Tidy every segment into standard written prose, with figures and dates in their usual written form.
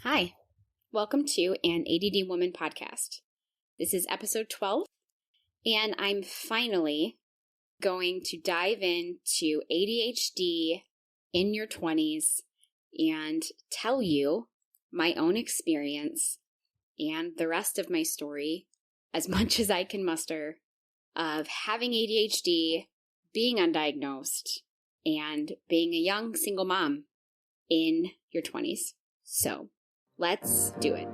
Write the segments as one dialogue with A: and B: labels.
A: Hi, welcome to an ADD Woman podcast. This is episode 12, and I'm finally going to dive into ADHD in your 20s and tell you my own experience and the rest of my story, as much as I can muster, of having ADHD, being undiagnosed, and being a young single mom in your 20s. So, let's do it.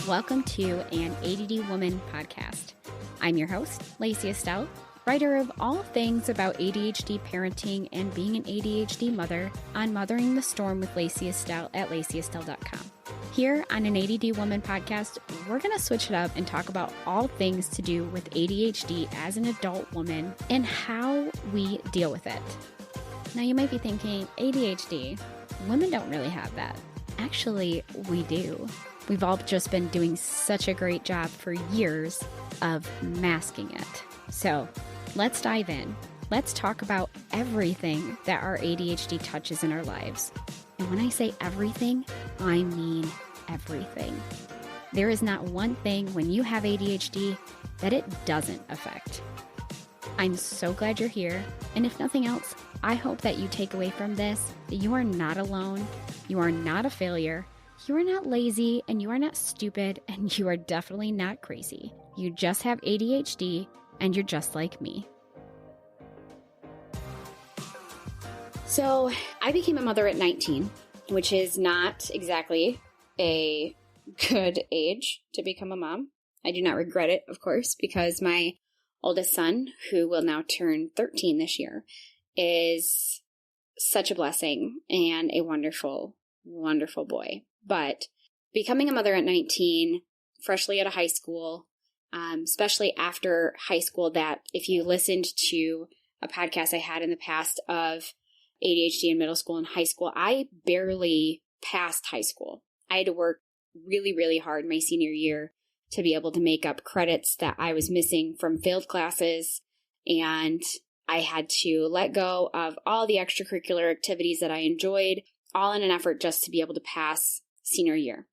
A: Welcome to an ADD Woman podcast. I'm your host, Lacy Estelle, writer of all things about ADHD parenting and being an ADHD mother on Mothering the Storm with Lacy Estelle at lacyestelle.com. Here on an ADD Woman podcast, we're going to switch it up and talk about all things to do with ADHD as an adult woman and how we deal with it. Now you might be thinking, ADHD, women don't really have that. Actually, we do. We've all just been doing such a great job for years of masking it. So let's dive in. Let's talk about everything that our ADHD touches in our lives. And when I say everything, I mean everything. There is not one thing when you have ADHD that it doesn't affect. I'm so glad you're here. And if nothing else, I hope that you take away from this that you are not alone, you are not a failure, you are not lazy, and you are not stupid, and you are definitely not crazy. You just have ADHD, and you're just like me. So, I became a mother at 19, which is not exactly a good age to become a mom. I do not regret it, of course, because my oldest son, who will now turn 13 this year, is such a blessing and a wonderful, wonderful boy. But becoming a mother at 19, freshly out of high school, especially after high school, that if you listened to a podcast I had in the past of ADHD in middle school and high school, I barely passed high school. I had to work really, really hard my senior year to be able to make up credits that I was missing from failed classes, and I had to let go of all the extracurricular activities that I enjoyed, all in an effort just to be able to pass senior year.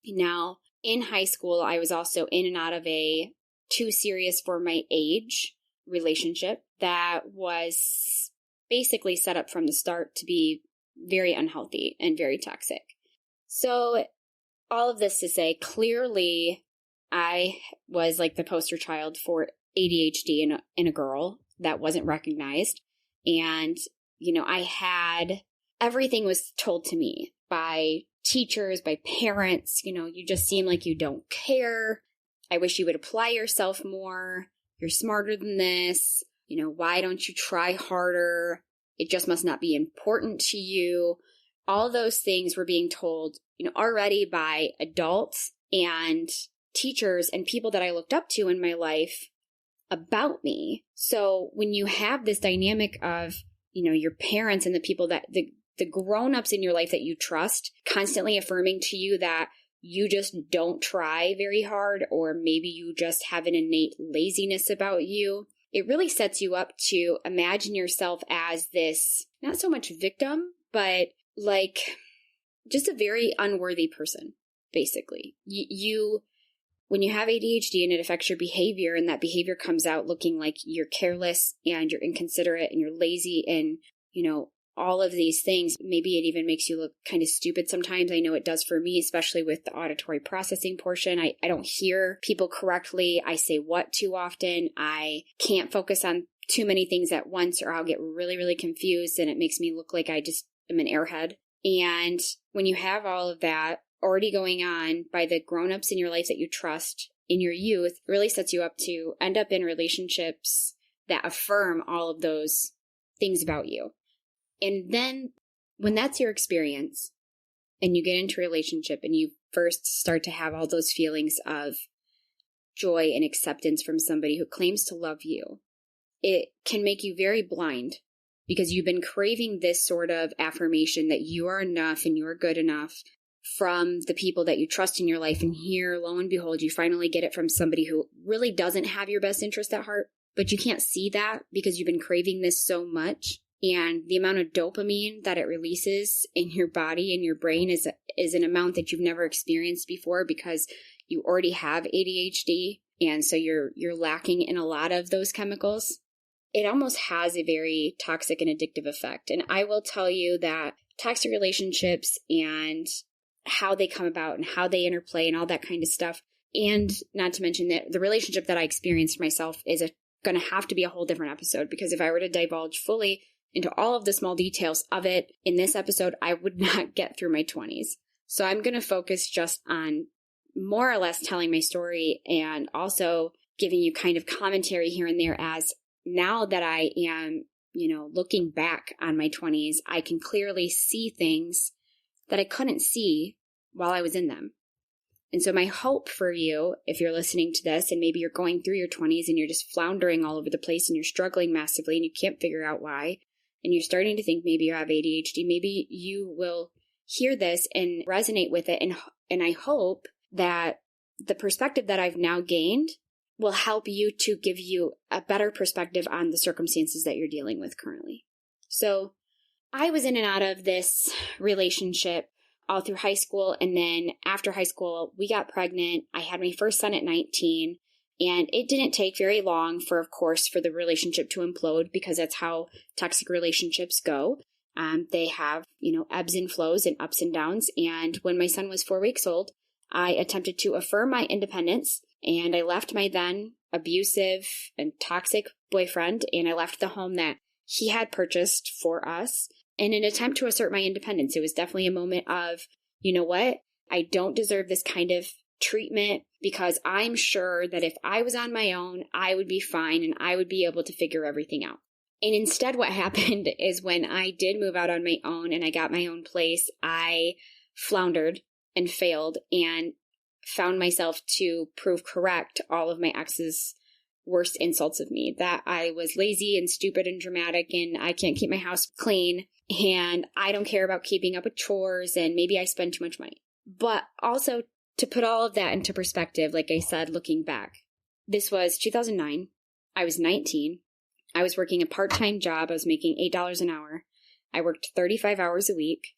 A: Now, in high school, I was also in and out of a too serious for my age relationship that was basically set up from the start to be very unhealthy and very toxic. So, all of this to say, clearly, I was like the poster child for ADHD in a girl that wasn't recognized. And, I had everything was told to me by teachers, by parents. You just seem like you don't care. I wish you would apply yourself more. You're smarter than this. Why don't you try harder? It just must not be important to you. All those things were being told, already by adults and teachers and people that I looked up to in my life about me. So when you have this dynamic of, your parents and the people that the grown-ups in your life that you trust constantly affirming to you that you just don't try very hard, or maybe you just have an innate laziness about you, it really sets you up to imagine yourself as this, not so much victim, but like just a very unworthy person, basically. When you have ADHD and it affects your behavior, and that behavior comes out looking like you're careless and you're inconsiderate and you're lazy and, all of these things, maybe it even makes you look kind of stupid sometimes. I know it does for me, especially with the auditory processing portion. I don't hear people correctly. I say what too often. I can't focus on too many things at once, or I'll get really, really confused, and it makes me look like I just am an airhead. And when you have all of that already going on by the grown-ups in your life that you trust in your youth, it really sets you up to end up in relationships that affirm all of those things about you. And then when that's your experience and you get into a relationship and you first start to have all those feelings of joy and acceptance from somebody who claims to love you, it can make you very blind, because you've been craving this sort of affirmation that you are enough and you're good enough from the people that you trust in your life. And here, lo and behold, you finally get it from somebody who really doesn't have your best interest at heart, but you can't see that because you've been craving this so much And the amount of dopamine that it releases in your body and your brain is an amount that you've never experienced before because you already have ADHD. And so you're lacking in a lot of those chemicals. It almost has a very toxic and addictive effect. And I will tell you that toxic relationships and how they come about and how they interplay and all that kind of stuff. And not to mention that the relationship that I experienced myself is going to have to be a whole different episode, because if I were to divulge fully into all of the small details of it in this episode, I would not get through my 20s. So I'm going to focus just on more or less telling my story and also giving you kind of commentary here and there, as now that I am, looking back on my 20s, I can clearly see things that I couldn't see while I was in them. And so my hope for you, if you're listening to this and maybe you're going through your 20s and you're just floundering all over the place and you're struggling massively and you can't figure out why, and you're starting to think maybe you have ADHD, maybe you will hear this and resonate with it. And I hope that the perspective that I've now gained will help you to give you a better perspective on the circumstances that you're dealing with currently. So I was in and out of this relationship all through high school. And then after high school, we got pregnant. I had my first son at 19. And it didn't take very long for the relationship to implode, because that's how toxic relationships go. They have, ebbs and flows and ups and downs. And when my son was 4 weeks old, I attempted to affirm my independence, and I left my then abusive and toxic boyfriend, and I left the home that he had purchased for us in an attempt to assert my independence. It was definitely a moment of, you know what? I don't deserve this kind of treatment, because I'm sure that if I was on my own, I would be fine and I would be able to figure everything out. And instead, what happened is when I did move out on my own and I got my own place, I floundered and failed and found myself to prove correct all of my ex's worst insults of me, that I was lazy and stupid and dramatic and I can't keep my house clean and I don't care about keeping up with chores and maybe I spend too much money. But also, to put all of that into perspective, like I said, looking back, this was 2009. I was 19. I was working a part-time job. I was making $8 an hour. I worked 35 hours a week.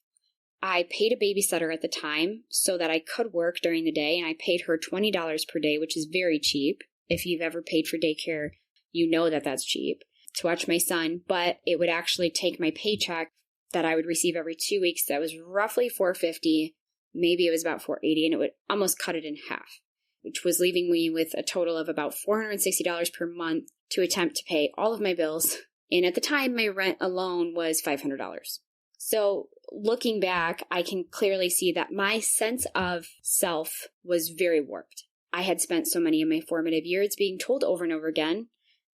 A: I paid a babysitter at the time so that I could work during the day, and I paid her $20 per day, which is very cheap. If you've ever paid for daycare, you know that that's cheap, to watch my son. But it would actually take my paycheck that I would receive every 2 weeks. That was roughly $450. Maybe it was about $480, and it would almost cut it in half, which was leaving me with a total of about $460 per month to attempt to pay all of my bills. And at the time, my rent alone was $500. So looking back, I can clearly see that my sense of self was very warped. I had spent so many of my formative years being told over and over again,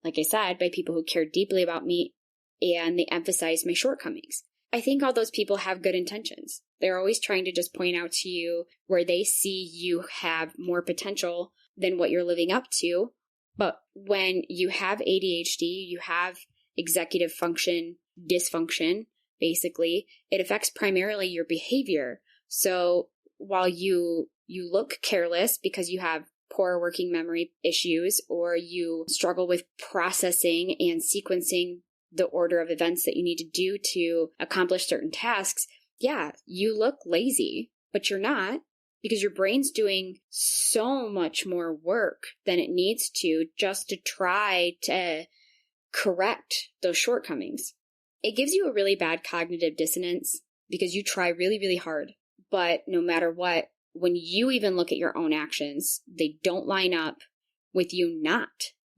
A: like I said, by people who cared deeply about me, and they emphasized my shortcomings. I think all those people have good intentions. They're always trying to just point out to you where they see you have more potential than what you're living up to. But when you have ADHD, you have executive function dysfunction, basically, it affects primarily your behavior. So while you look careless because you have poor working memory issues, or you struggle with processing and sequencing the order of events that you need to do to accomplish certain tasks, yeah, you look lazy, but you're not, because your brain's doing so much more work than it needs to just to try to correct those shortcomings. It gives you a really bad cognitive dissonance because you try really, really hard, but no matter what, when you even look at your own actions, they don't line up with you not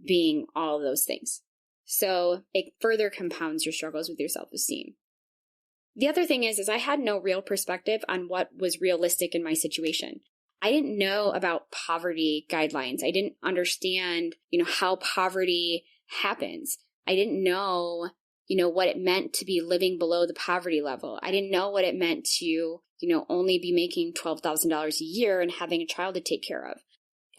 A: being all of those things. So it further compounds your struggles with your self-esteem. The other thing is I had no real perspective on what was realistic in my situation. I didn't know about poverty guidelines. I didn't understand, how poverty happens. I didn't know, what it meant to be living below the poverty level. I didn't know what it meant to, only be making $12,000 a year and having a child to take care of.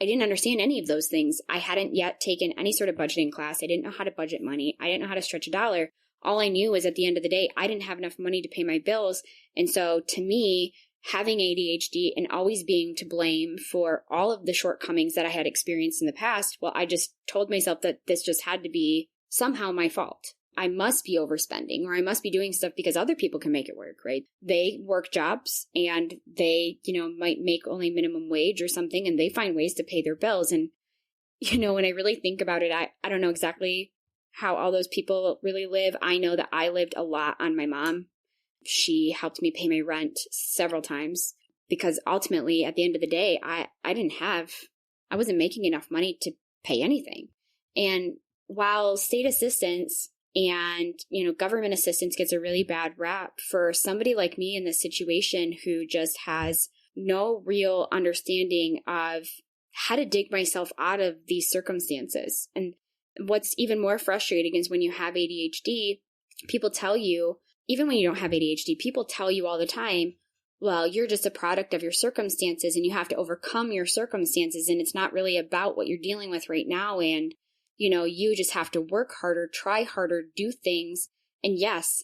A: I didn't understand any of those things. I hadn't yet taken any sort of budgeting class. I didn't know how to budget money. I didn't know how to stretch a dollar. All I knew was at the end of the day, I didn't have enough money to pay my bills. And so to me, having ADHD and always being to blame for all of the shortcomings that I had experienced in the past, well, I just told myself that this just had to be somehow my fault. I must be overspending or I must be doing stuff because other people can make it work, right? They work jobs and they, might make only minimum wage or something, and they find ways to pay their bills. And, when I really think about it, I don't know exactly how all those people really live. I know that I lived a lot on my mom. She helped me pay my rent several times because ultimately at the end of the day, I wasn't making enough money to pay anything. And while state assistance and, government assistance gets a really bad rap, for somebody like me in this situation who just has no real understanding of how to dig myself out of these circumstances. And what's even more frustrating is when you have ADHD, people tell you, even when you don't have ADHD, people tell you all the time, well, you're just a product of your circumstances and you have to overcome your circumstances. And it's not really about what you're dealing with right now. And you just have to work harder, try harder, do things. And yes,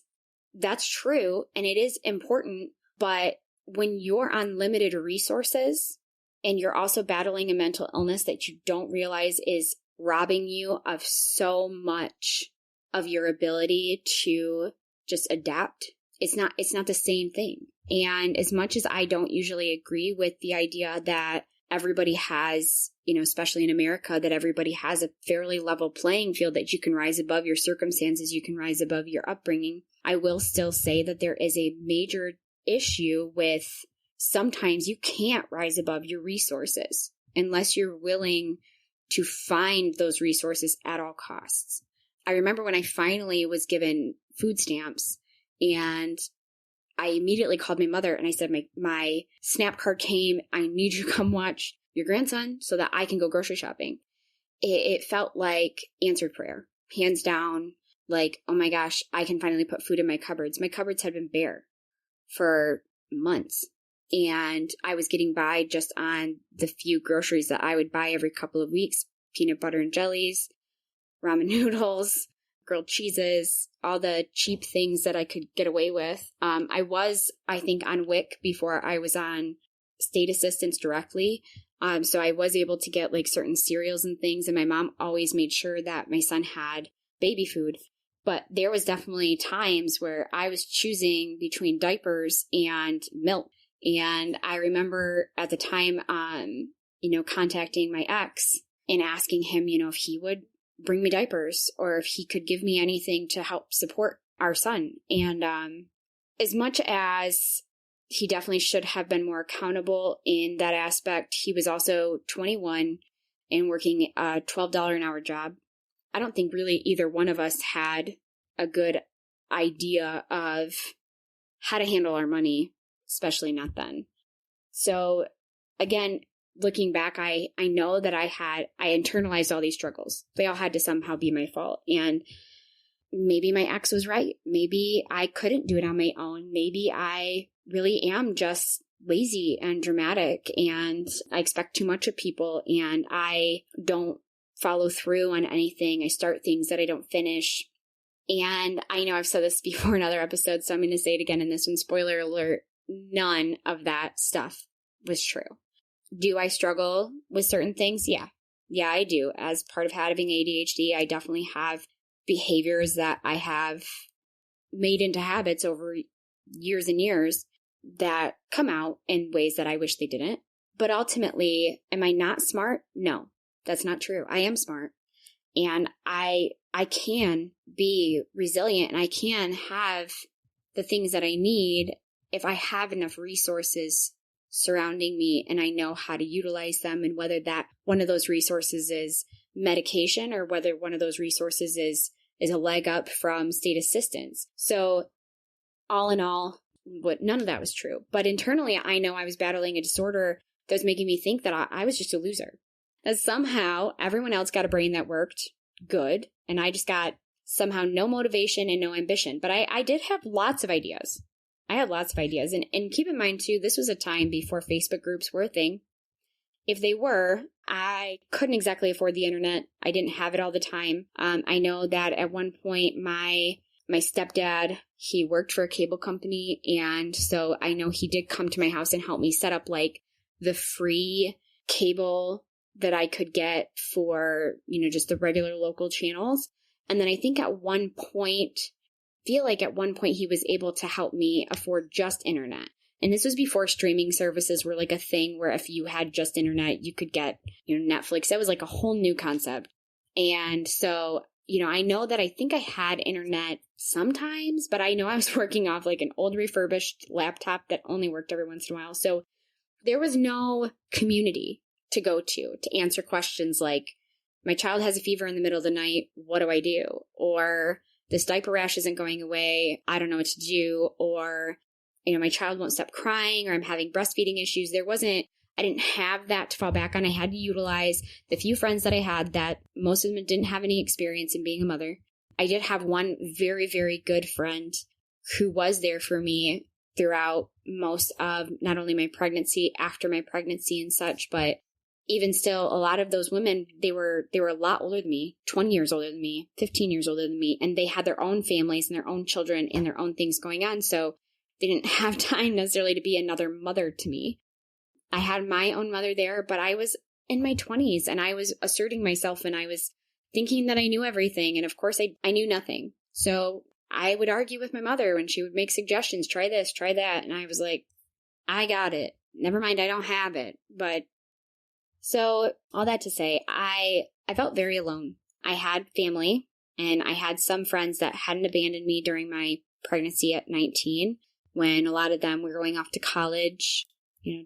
A: that's true. And it is important. But when you're on limited resources and you're also battling a mental illness that you don't realize is robbing you of so much of your ability to just adapt, it's not the same thing. And as much as I don't usually agree with the idea that everybody has, especially in America, that everybody has a fairly level playing field, that you can rise above your circumstances, you can rise above your upbringing, I will still say that there is a major issue with sometimes you can't rise above your resources unless you're willing to find those resources at all costs. I remember when I finally was given food stamps, and I immediately called my mother and I said, my SNAP card came. I need you to come watch your grandson so that I can go grocery shopping. It felt like answered prayer, hands down. Like, oh my gosh, I can finally put food in my cupboards. My cupboards had been bare for months. And I was getting by just on the few groceries that I would buy every couple of weeks: peanut butter and jellies, ramen noodles, grilled cheeses, all the cheap things that I could get away with. I think, on WIC before I was on state assistance directly. So I was able to get like certain cereals and things. And my mom always made sure that my son had baby food. But there was definitely times where I was choosing between diapers and milk. And I remember at the time, contacting my ex and asking him, if he would bring me diapers or if he could give me anything to help support our son. And as much as he definitely should have been more accountable in that aspect, he was also 21 and working a $12 an hour job. I don't think really either one of us had a good idea of how to handle our money, especially not then. So again, looking back, I know that I internalized all these struggles. They all had to somehow be my fault. And maybe my ex was right. Maybe I couldn't do it on my own. Maybe I really am just lazy and dramatic and I expect too much of people and I don't follow through on anything. I start things that I don't finish. And I know I've said this before in other episodes, so I'm going to say it again in this one. Spoiler alert, none of that stuff was true. Do I struggle with certain things? Yeah. Yeah, I do. As part of having ADHD, I definitely have behaviors that I have made into habits over years and years that come out in ways that I wish they didn't. But ultimately, am I not smart? No, that's not true. I am smart. And I can be resilient and I can have the things that I need if I have enough resources surrounding me and I know how to utilize them, and whether that one of those resources is medication or whether one of those resources is a leg up from state assistance. So all in all, none of that was true. But internally, I know I was battling a disorder that was making me think that I was just a loser. That somehow everyone else got a brain that worked good, and I just got somehow no motivation and no ambition. But I did have lots of ideas. I had lots of ideas. And keep in mind, too, this was a time before Facebook groups were a thing. If they were, I couldn't exactly afford the internet. I didn't have it all the time. I know that at one point, my stepdad, he worked for a cable company. And so I know he did come to my house and help me set up like the free cable that I could get for, just the regular local channels. And then I think at one point he was able to help me afford just internet. And this was before streaming services were like a thing where if you had just internet, you could get, Netflix. That was like a whole new concept. And so, I know that I think I had internet sometimes, but I know I was working off like an old refurbished laptop that only worked every once in a while. So there was no community to go to answer questions like, my child has a fever in the middle of the night. What do I do? Or this diaper rash isn't going away. I don't know what to do. Or, my child won't stop crying, or I'm having breastfeeding issues. I didn't have that to fall back on. I had to utilize the few friends that I had that most of them didn't have any experience in being a mother. I did have one very, very good friend who was there for me throughout most of not only my pregnancy, after my pregnancy and such, but even still, a lot of those women, they were a lot older than me, 20 years older than me, 15 years older than me, and they had their own families and their own children and their own things going on. So they didn't have time necessarily to be another mother to me. I had my own mother there, but I was in my 20s and I was asserting myself and I was thinking that I knew everything. And of course, I knew nothing. So I would argue with my mother when she would make suggestions, try this, try that. And I was like, I got it. Never mind, I don't have it. But so all that to say, I felt very alone. I had family and I had some friends that hadn't abandoned me during my pregnancy at 19, when a lot of them were going off to college,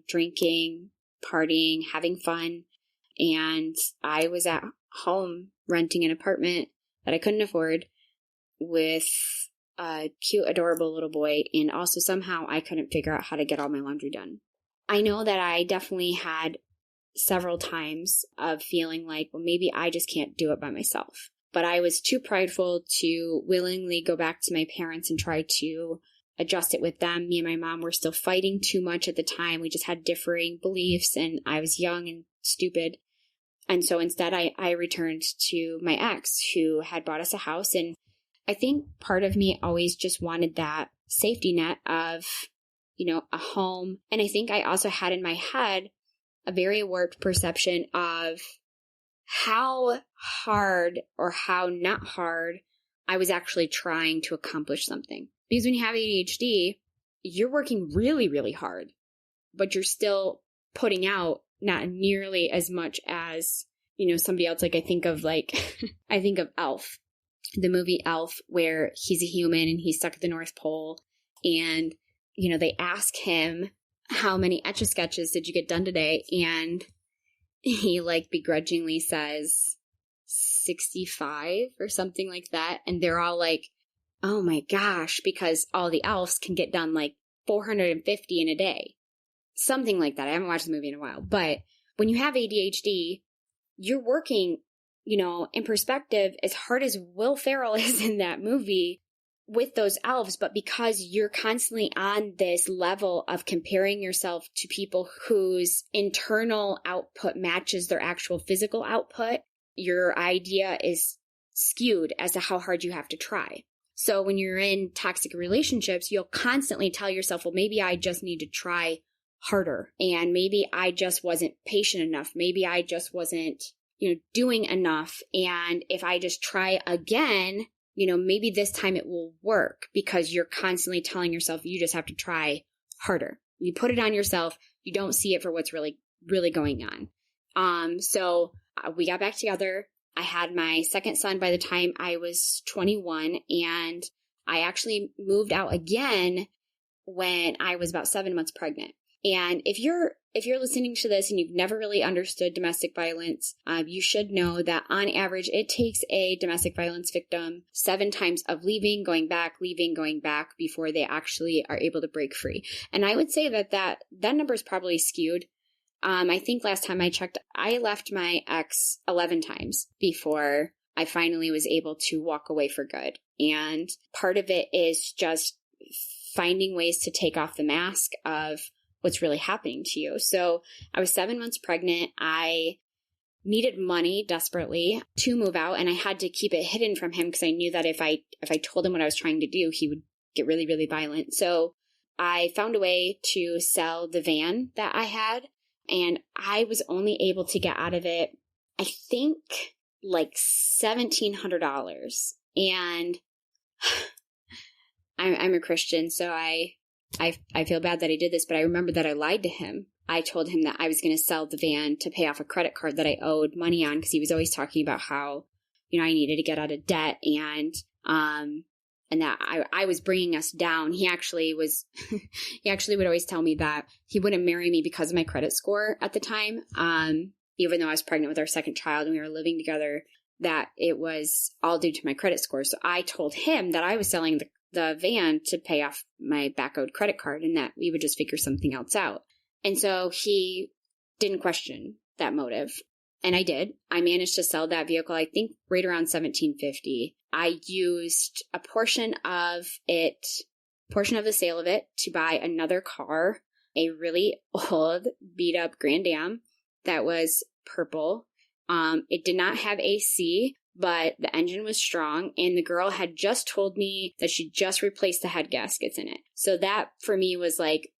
A: drinking, partying, having fun. And I was at home renting an apartment that I couldn't afford with a cute, adorable little boy. And also somehow I couldn't figure out how to get all my laundry done. I know that I definitely had several times of feeling like, well, maybe I just can't do it by myself. But I was too prideful to willingly go back to my parents and try to adjust it with them. Me and my mom were still fighting too much at the time. We just had differing beliefs and I was young and stupid. And so instead I returned to my ex who had bought us a house. And I think part of me always just wanted that safety net of, a home. And I think I also had in my head a very warped perception of how hard or how not hard I was actually trying to accomplish something. Because when you have ADHD, you're working really, really hard, but you're still putting out not nearly as much as, somebody else. Like I think of Elf, the movie Elf, where he's a human and he's stuck at the North Pole. And, they ask him, how many Etch-a-Sketches did you get done today? And he begrudgingly says 65 or something like that. And they're all like, oh my gosh, because all the elves can get done 450 in a day. Something like that. I haven't watched the movie in a while. But when you have ADHD, you're working, in perspective, as hard as Will Ferrell is in that movie with those elves. But because you're constantly on this level of comparing yourself to people whose internal output matches their actual physical output, your idea is skewed as to how hard you have to try. So when you're in toxic relationships, you'll constantly tell yourself, well, maybe I just need to try harder. And maybe I just wasn't patient enough. Maybe I just wasn't, doing enough. And if I just try again, maybe this time it will work, because you're constantly telling yourself you just have to try harder. You put it on yourself. You don't see it for what's really, really going on. So we got back together. I had my second son by the time I was 21, and I actually moved out again when I was about 7 months pregnant. And if you're listening to this and you've never really understood domestic violence, you should know that on average, it takes a domestic violence victim 7 times of leaving, going back before they actually are able to break free. And I would say that number is probably skewed. I think last time I checked, I left my ex 11 times before I finally was able to walk away for good. And part of it is just finding ways to take off the mask of what's really happening to you. So I was 7 months pregnant. I needed money desperately to move out, and I had to keep it hidden from him because I knew that if I told him what I was trying to do, he would get really, really violent. So I found a way to sell the van that I had, and I was only able to get out of it, I think, $1,700. And I'm a Christian, so I feel bad that I did this, but I remember that I lied to him. I told him that I was going to sell the van to pay off a credit card that I owed money on, because he was always talking about how, I needed to get out of debt, and that I was bringing us down. He actually would always tell me that he wouldn't marry me because of my credit score at the time. Even though I was pregnant with our second child and we were living together, that it was all due to my credit score. So I told him that I was selling the van to pay off my back owed credit card and that we would just figure something else out. And so he didn't question that motive. And I did. I managed to sell that vehicle, I think, right around $1,750. I used a portion of the sale of it to buy another car, a really old, beat up Grand Am that was purple. It did not have AC, but the engine was strong, and the girl had just told me that she just replaced the head gaskets in it. So that for me was like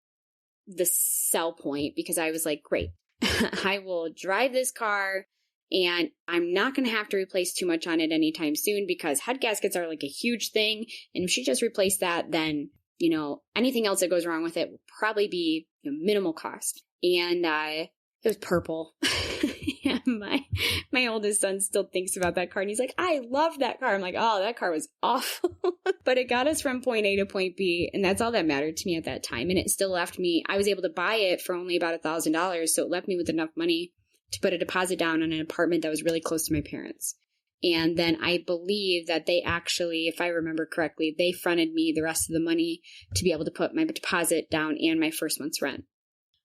A: the sell point, because I was like, great, I will drive this car and I'm not going to have to replace too much on it anytime soon, because head gaskets are like a huge thing. And if she just replaced that, then, anything else that goes wrong with it will probably be minimal cost. And it was purple. Yeah, my oldest son still thinks about that car, and he's like, I love that car. I'm like, oh, that car was awful. But it got us from point A to point B, and that's all that mattered to me at that time. And it still left me, I was able to buy it for only about $1,000, so it left me with enough money to put a deposit down on an apartment that was really close to my parents. And then I believe that they actually, if I remember correctly, they fronted me the rest of the money to be able to put my deposit down and my first month's rent.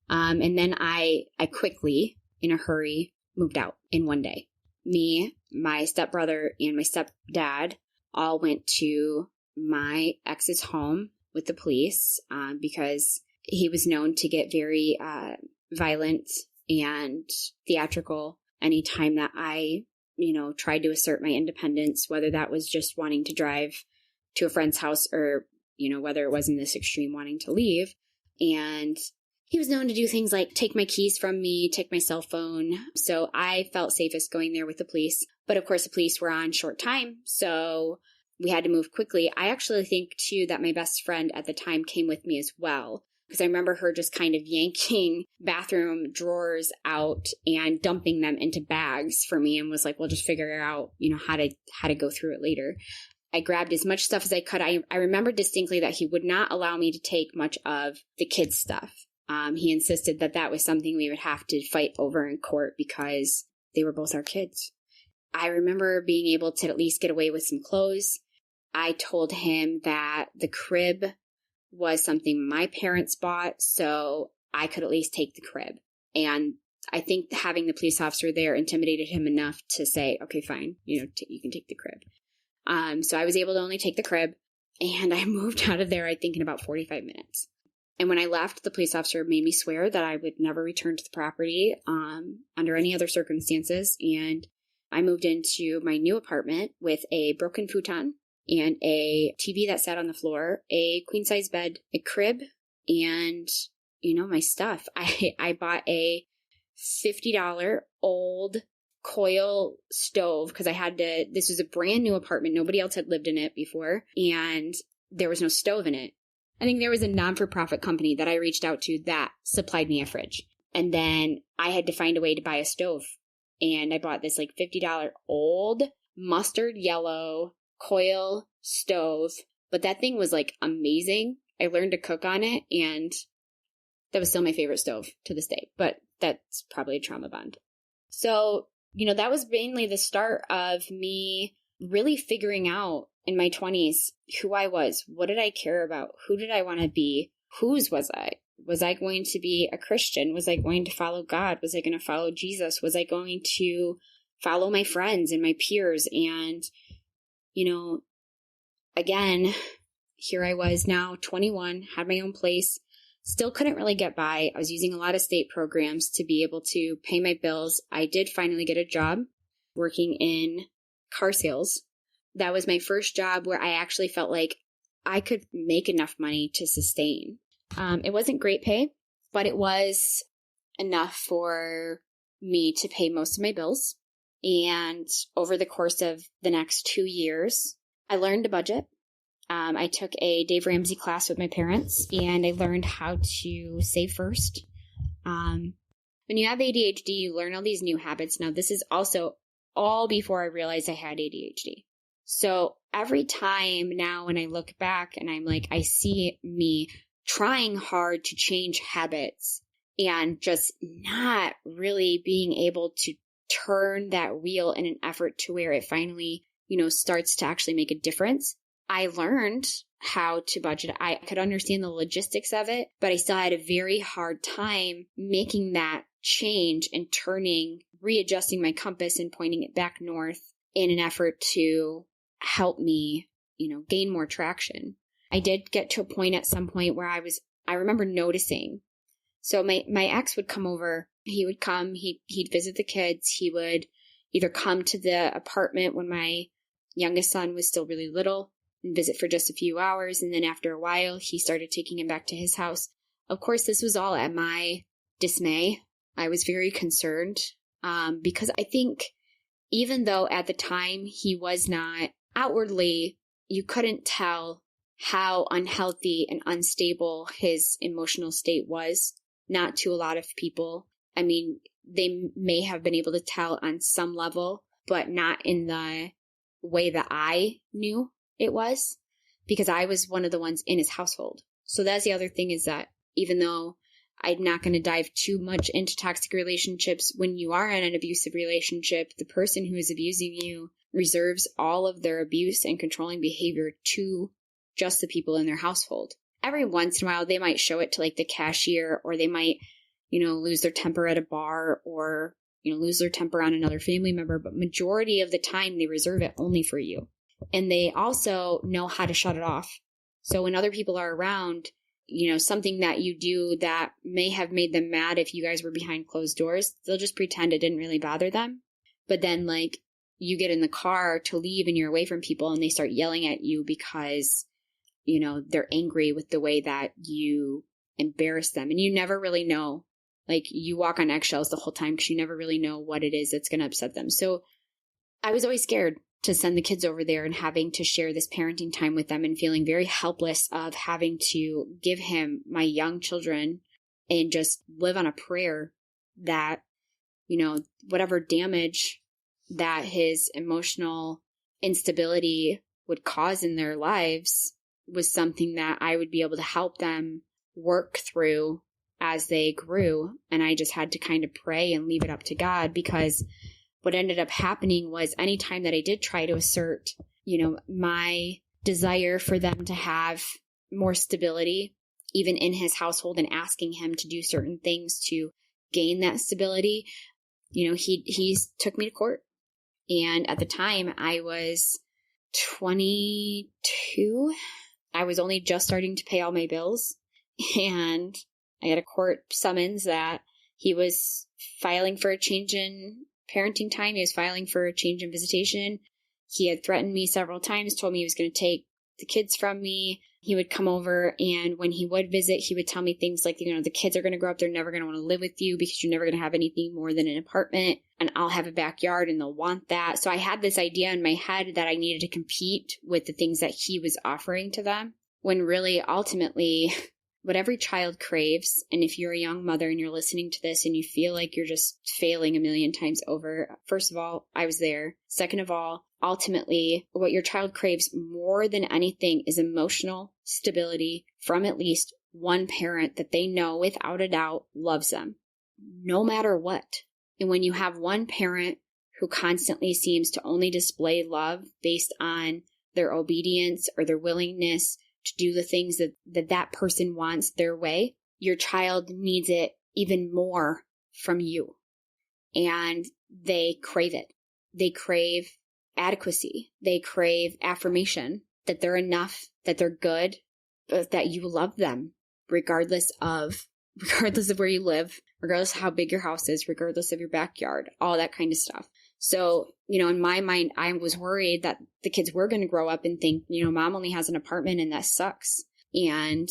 A: And then I quickly, in a hurry, moved out in one day. Me, my stepbrother, and my stepdad all went to my ex's home with the police because he was known to get very violent and theatrical anytime that I, tried to assert my independence, whether that was just wanting to drive to a friend's house or, whether it was in this extreme wanting to leave. And he was known to do things like take my keys from me, take my cell phone. So I felt safest going there with the police. But of course, the police were on short time, so we had to move quickly. I actually think, too, that my best friend at the time came with me as well, because I remember her just kind of yanking bathroom drawers out and dumping them into bags for me, and was like, we'll just figure out, how to go through it later. I grabbed as much stuff as I could. I remember distinctly that he would not allow me to take much of the kids' stuff. He insisted that that was something we would have to fight over in court because they were both our kids. I remember being able to at least get away with some clothes. I told him that the crib was something my parents bought, so I could at least take the crib. And I think having the police officer there intimidated him enough to say, okay, fine, you can take the crib. So I was able to only take the crib, and I moved out of there, I think, in about 45 minutes. And when I left, the police officer made me swear that I would never return to the property under any other circumstances. And I moved into my new apartment with a broken futon and a TV that sat on the floor, a queen-size bed, a crib, and, my stuff. I bought a $50 old coil stove because this was a brand new apartment. Nobody else had lived in it before, and there was no stove in it. I think there was a non-for-profit company that I reached out to that supplied me a fridge. And then I had to find a way to buy a stove. And I bought this $50 old mustard yellow coil stove. But that thing was amazing. I learned to cook on it, and that was still my favorite stove to this day. But that's probably a trauma bond. So, that was mainly the start of me really figuring out in my 20s who I was. What did I care about? Who did I want to be? Whose was I? Was I going to be a Christian? Was I going to follow God? Was I going to follow Jesus? Was I going to follow my friends and my peers? And, again, here I was now 21, had my own place, still couldn't really get by. I was using a lot of state programs to be able to pay my bills. I did finally get a job working in car sales. That was my first job where I actually felt like I could make enough money to sustain. It wasn't great pay, but it was enough for me to pay most of my bills. And over the course of the next 2 years, I learned to budget. I took a Dave Ramsey class with my parents, and I learned how to save first. When you have ADHD, you learn all these new habits. Now, this is also all before I realized I had ADHD. So every time now when I look back and I'm like, I see me trying hard to change habits and just not really being able to turn that wheel in an effort to where it finally, starts to actually make a difference. I learned how to budget. I could understand the logistics of it, but I still had a very hard time making that change and readjusting my compass and pointing it back north in an effort to help me, gain more traction. I did get to a point at some point where I remember noticing. So my ex would come over. He would come, he'd visit the kids. He would either come to the apartment when my youngest son was still really little and visit for just a few hours. And then after a while, he started taking him back to his house. Of course, this was all at my dismay. I was very concerned because I think even though at the time he was not outwardly, you couldn't tell how unhealthy and unstable his emotional state was. Not to a lot of people. I mean, they may have been able to tell on some level, but not in the way that I knew it was, because I was one of the ones in his household. So that's the other thing, is that even though I'm not going to dive too much into toxic relationships, when you are in an abusive relationship, the person who is abusing you reserves all of their abuse and controlling behavior to just the people in their household. Every once in a while, they might show it to like the cashier, or they might, lose their temper at a bar, or, lose their temper on another family member. But majority of the time, they reserve it only for you. And they also know how to shut it off. So when other people are around, something that you do that may have made them mad if you guys were behind closed doors, they'll just pretend it didn't really bother them. But then like you get in the car to leave and you're away from people and they start yelling at you because, they're angry with the way that you embarrass them. And you never really know, like you walk on eggshells the whole time because you never really know what it is that's going to upset them. So I was always scared to send the kids over there and having to share this parenting time with them and feeling very helpless of having to give him my young children and just live on a prayer that, whatever damage that his emotional instability would cause in their lives was something that I would be able to help them work through as they grew. And I just had to kind of pray and leave it up to God, because what ended up happening was anytime that I did try to assert, my desire for them to have more stability, even in his household, and asking him to do certain things to gain that stability, he took me to court. And at the time I was 22. I was only just starting to pay all my bills, and I got a court summons that he was filing for a change in parenting time. He was filing for a change in visitation. He had threatened me several times, told me he was going to take the kids from me. He would come over, and when he would visit, he would tell me things like, the kids are going to grow up. They're never going to want to live with you because you're never going to have anything more than an apartment, and I'll have a backyard and they'll want that. So I had this idea in my head that I needed to compete with the things that he was offering to them, when really ultimately what every child craves. And if you're a young mother and you're listening to this and you feel like you're just failing a million times over, first of all, I was there. Second of all, ultimately, what your child craves more than anything is emotional stability from at least one parent that they know without a doubt loves them, no matter what. And when you have one parent who constantly seems to only display love based on their obedience or their willingness to do the things that person wants their way, your child needs it even more from you. And they crave it. They crave adequacy. They crave affirmation that they're enough, that they're good, but that you love them regardless of where you live, regardless of how big your house is, regardless of your backyard, all that kind of stuff. So, in my mind, I was worried that the kids were going to grow up and think, mom only has an apartment and that sucks. And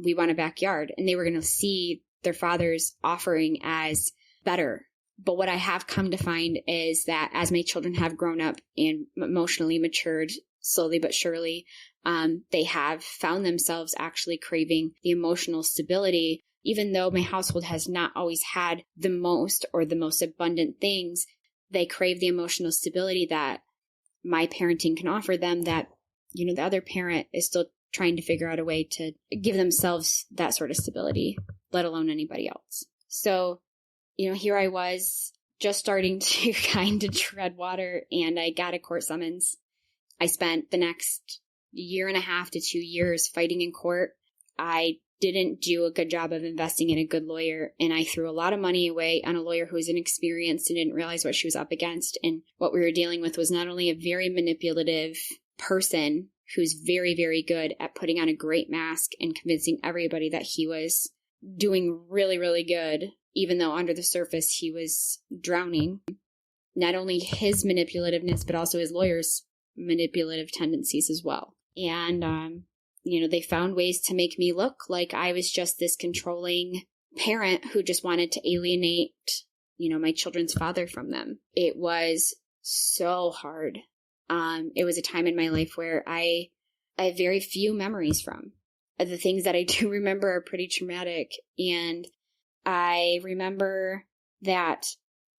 A: we want a backyard. And they were going to see their father's offering as better. But what I have come to find is that as my children have grown up and emotionally matured slowly but surely, they have found themselves actually craving the emotional stability. Even though my household has not always had the most or the most abundant things, they crave the emotional stability that my parenting can offer them, that, the other parent is still trying to figure out a way to give themselves that sort of stability, let alone anybody else. So, here I was just starting to kind of tread water, and I got a court summons. I spent the next 1.5 to 2 years fighting in court. I didn't do a good job of investing in a good lawyer, and I threw a lot of money away on a lawyer who was inexperienced and didn't realize what she was up against. And what we were dealing with was not only a very manipulative person who's very, very good at putting on a great mask and convincing everybody that he was doing really, really good, even though under the surface he was drowning. Not only his manipulativeness, but also his lawyer's manipulative tendencies as well. And, they found ways to make me look like I was just this controlling parent who just wanted to alienate, my children's father from them. It was so hard. It was a time in my life where I have very few memories from. The things that I do remember are pretty traumatic. And I remember that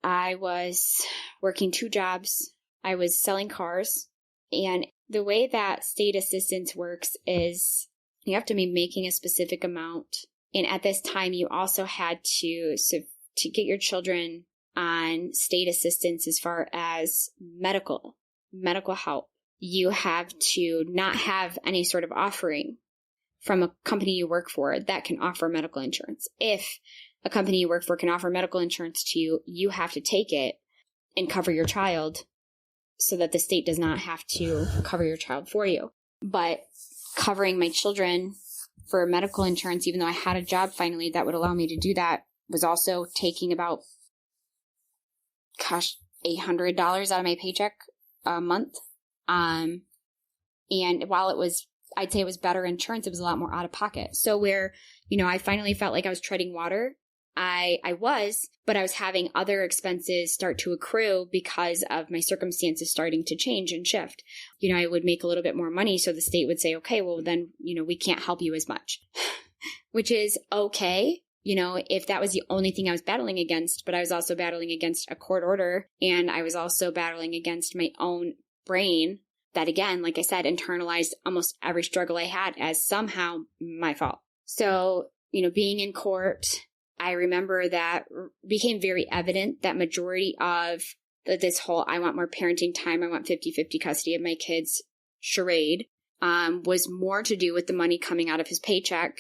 A: I was working 2 jobs. I was selling cars. And the way that state assistance works is you have to be making a specific amount. And at this time, you also had to get your children on state assistance as far as medical help. You have to not have any sort of offering from a company you work for that can offer medical insurance. If a company you work for can offer medical insurance to you, you have to take it and cover your child so that the state does not have to cover your child for you. But covering my children for medical insurance, even though I had a job finally that would allow me to do that, was also taking about, $800 out of my paycheck a month. And while I'd say it was better insurance, it was a lot more out of pocket. So where, I finally felt like I was treading water, I was, but I was having other expenses start to accrue because of my circumstances starting to change and shift. I would make a little bit more money. So the state would say, okay, well then, we can't help you as much, which is okay. If that was the only thing I was battling against, but I was also battling against a court order, and I was also battling against my own brain that, again, like I said, internalized almost every struggle I had as somehow my fault. So, being in court, I remember that became very evident that majority of this whole I want more parenting time, I want 50-50 custody of my kids charade was more to do with the money coming out of his paycheck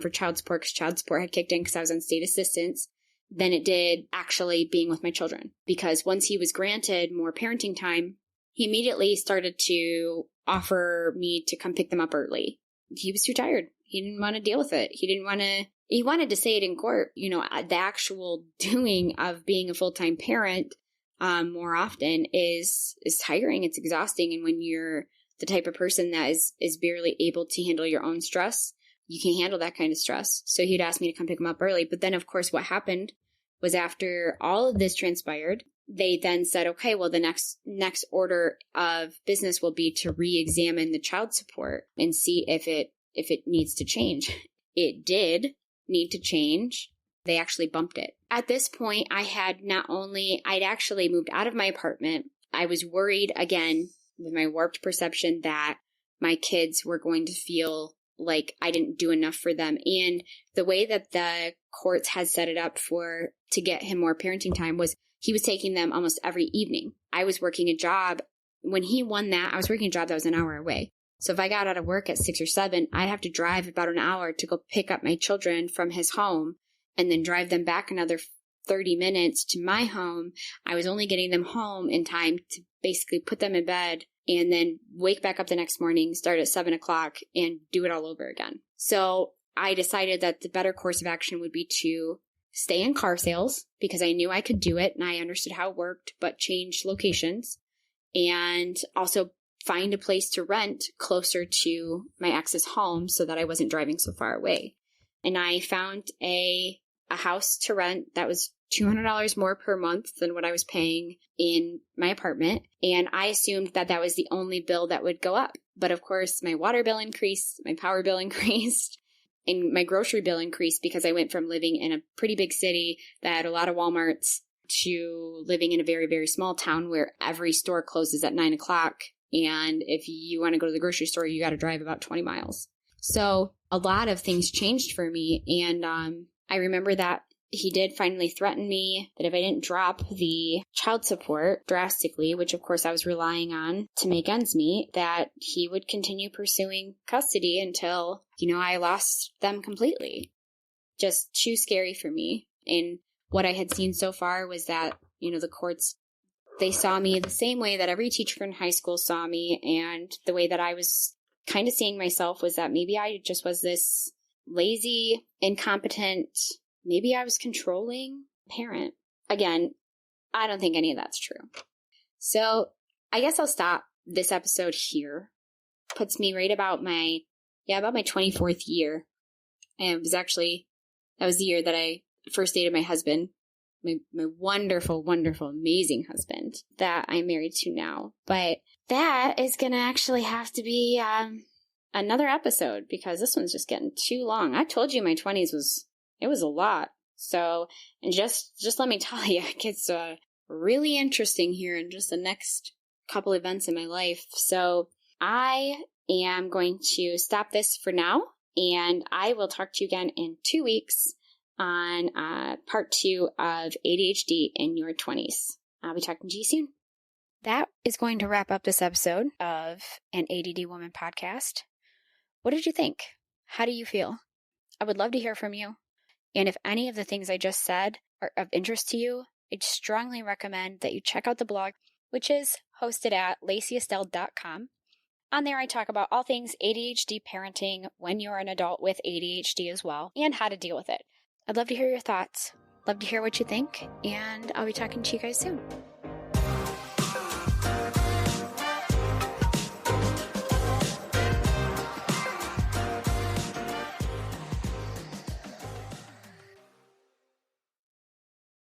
A: for child support, because child support had kicked in because I was on state assistance, than it did actually being with my children. Because once he was granted more parenting time, he immediately started to offer me to come pick them up early. He was too tired. He didn't want to deal with it. He wanted to say it in court. The actual doing of being a full-time parent more often is tiring. It's exhausting. And when you're the type of person that is barely able to handle your own stress, you can't handle that kind of stress. So he'd ask me to come pick him up early. But then, of course, what happened was after all of this transpired, they then said, okay, well, the next order of business will be to re-examine the child support and see if it needs to change. It did need to change. They actually bumped it. At this point, I'd actually moved out of my apartment. I was worried again with my warped perception that my kids were going to feel like I didn't do enough for them. And the way that the courts had set it up to get him more parenting time was he was taking them almost every evening. I was working a job. When he won that, I was working a job that was an hour away. So if I got out of work at 6 or 7, I'd have to drive about an hour to go pick up my children from his home and then drive them back another 30 minutes to my home. I was only getting them home in time to basically put them in bed and then wake back up the next morning, start at 7 o'clock, and do it all over again. So I decided that the better course of action would be to stay in car sales, because I knew I could do it and I understood how it worked, but change locations, and also find a place to rent closer to my ex's home so that I wasn't driving so far away. And I found a house to rent that was $200 more per month than what I was paying in my apartment. And I assumed that that was the only bill that would go up. But of course, my water bill increased, my power bill increased, and my grocery bill increased because I went from living in a pretty big city that had a lot of Walmarts to living in a very, very small town where every store closes at 9 o'clock. And if you want to go to the grocery store, you got to drive about 20 miles. So a lot of things changed for me. And I remember that he did finally threaten me that if I didn't drop the child support drastically, which of course I was relying on to make ends meet, that he would continue pursuing custody until, I lost them completely. Just too scary for me. And what I had seen so far was that, the courts, they saw me the same way that every teacher in high school saw me. And the way that I was kind of seeing myself was that maybe I just was this lazy, incompetent, maybe I was controlling parent. Again, I don't think any of that's true. So I guess I'll stop this episode here. Puts me right about my 24th year. And that was the year that I first dated my husband, my wonderful, wonderful, amazing husband that I'm married to now. But that is going to actually have to be another episode because this one's just getting too long. I told you my 20s was a lot. So, and just let me tell you, it gets really interesting here in just the next couple events in my life. So I am going to stop this for now, and I will talk to you again in 2 weeks on part 2 of ADHD in your 20s. I'll be talking to you soon. That is going to wrap up this episode of an ADD Woman podcast. What did you think? How do you feel? I would love to hear from you. And if any of the things I just said are of interest to you, I'd strongly recommend that you check out the blog, which is hosted at lacyestelle.com. On there, I talk about all things ADHD parenting when you're an adult with ADHD as well, and how to deal with it. I'd love to hear your thoughts. Love to hear what you think, and I'll be talking to you guys soon.